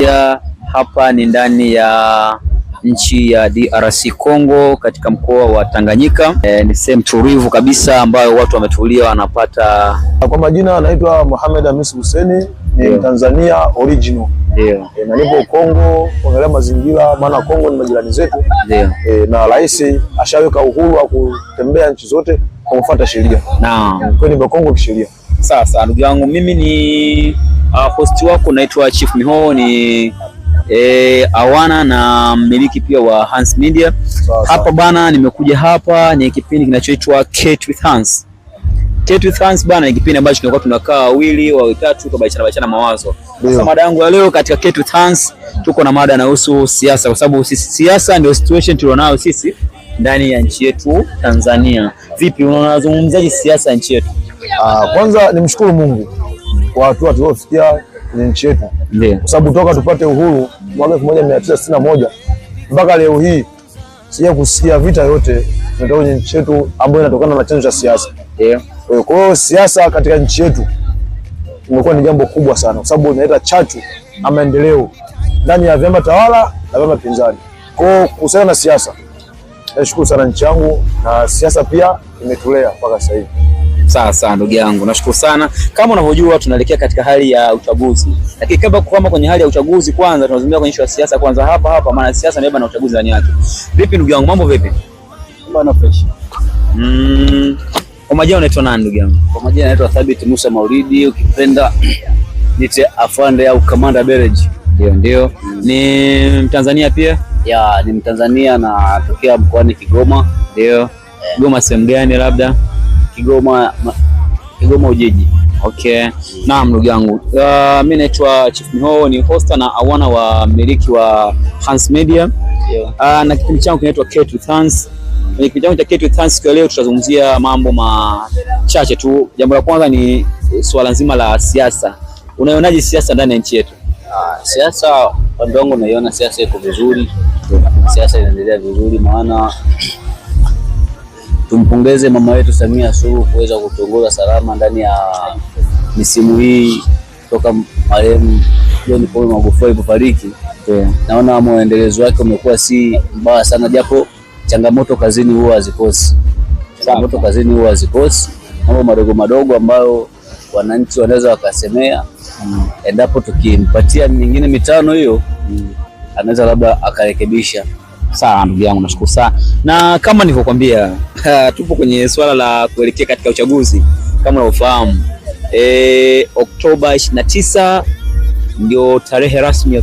moja. Hapa ni ndani ya nchi ya DRC Congo katika mkoa wa Tanganyika. Ni sehemu tulivu kabisa ambayo watu wametulia wanapata. Kwa majina anaitwa Mohamed Hamis Hussein, ni Tanzania original. Ndio. Na nipo Kongo kuangalia mazingira, maana Kongo ni majirani zetu. Ndio. Na rais ashaweka uhuru wa kutembea nchi zote kwa kufuata sheria. Naam. Kwa nipo Kongo kisheria. Sasa ndugu yangu, mimi ni host wako, naitwa Chief Miho, ni Awana na mmiliki pia wa Hans Media. Hapa bana, nimekuja hapa ni kipindi kinachoitwa Kate with Hans. Kate with Hans bana, ni kipindi ambacho tunakuwa tunakaa wawili au watatu kubadilishana mawazo. Sasa mada yangu ya leo katika Kate with Hans, tuko na mada inahusu siasa, kwa sababu siasa ndio situation tulionayo sisi ndani ya nchi yetu Tanzania. Vipi, unazungumzaje siasa ya nchi yetu? Kwanza nimshukuru Mungu kwa hatua tuliofikia kwenye nchi yetu. Ndio. Kwa sababu toka tupate uhuru mwaka 1961 mpaka leo hii sija kusikia vita yote kutoka kwenye nchi yetu ambayo inatokana na chanzo cha siasa. Ndio. Kwa hiyo siasa katika nchi yetu imekuwa ni jambo kubwa sana, kwa sababu inaleta chachu na maendeleo ndani ya vyama tawala na vyama pinzani. Kwa hiyo kuhusiana na siasa, nashukuru sana nchi yangu, na siasa pia imetulea mpaka sasa hivi. Sasa ndugu yangu, nashukuru sana. Kama unavyojua tunaelekea katika hali ya uchaguzi. Lakini kabla kuhama kwenye hali ya uchaguzi, kwanza tunazungumzia kwenye issue ya siasa kwanza hapa, maana siasa ndio na uchaguzi ndani yake. Vipi ndugu yangu, mambo vipi? Bana fresh. Kwa majina unaitwa nani ndugu yangu? Kwa majina naitwa Thabit Musa Maulidi, ukipenda nite afande au Kamanda Bereji. Ndio. Ni Mtanzania pia? Ya, ni Mtanzania na tokea mkoani Kigoma. Ndio. Kigoma sehemu gani labda? Kigoma Ujiji. Okay. Naam ndugu yangu. Mimi naitwa Chief Miho, ni hosta na Awana wa mmiliki wa Hans Media. Na kipindi changu kinaitwa Kate with Hans. Kwenye kipindi changu cha Kate with Hans leo tutazungumzia mambo machache tu. Jambo la kwanza ni swala nzima la siasa. Unaionaje siasa ndani ya nchi yetu? Siasa upande wangu naiona siasa iko vizuri. Siasa inaendelea vizuri, maana tumpongeze mama wetu Samia Suluhu kuweza kutongoza salama ndani ya misimu hii toka marehemu John Paul Magufuli kufariki. Naona muendelezo wake umekuwa si mbaya sana, japo changamoto kazini huwa hazikosi. Mambo madogo madogo ambayo wananchi wanaweza wakasemea, endapo tukimpatia nyingine mitano hiyo, anaweza labda akarekebisha. Sawa ndugu yangu, nashukuru sana. Na kama nilivyokuambia, tupo kwenye swala la kuelekea katika uchaguzi. Kama unavyofahamu, Oktoba 29 ndio tarehe rasmi ya